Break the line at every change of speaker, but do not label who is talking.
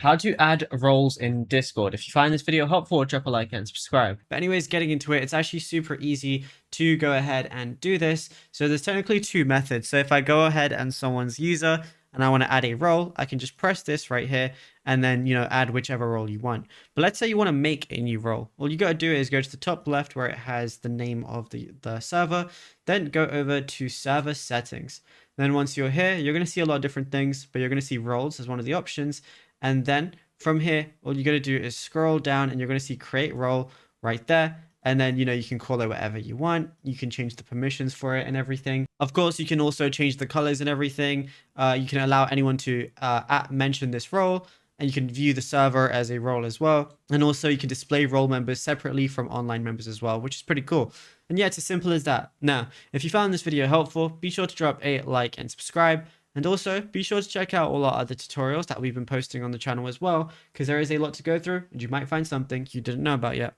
how to add roles in Discord. If you find this video helpful, drop a like and subscribe. But anyways, getting into it, it's actually super easy to go ahead and do this. So there's technically two methods. So if I go ahead and someone's user and I want to add a role, I can just press this right here and then, add whichever role you want. But let's say you want to make a new role. All you got to do is go to the top left where it has the name of the server, then go over to server settings. Then once you're here, you're going to see a lot of different things, but you're going to see roles as one of the options. And then from here, all you got to do is scroll down and you're going to see create role right there. And then, you can call it whatever you want. You can change the permissions for it and everything. Of course, you can also change the colors and everything. You can allow anyone to mention this role, and you can view the server as a role as well. And also you can display role members separately from online members as well, which is pretty cool. And yeah, it's as simple as that. Now, if you found this video helpful, be sure to drop a like and subscribe. And also be sure to check out all our other tutorials that we've been posting on the channel as well, because there is a lot to go through and you might find something you didn't know about yet.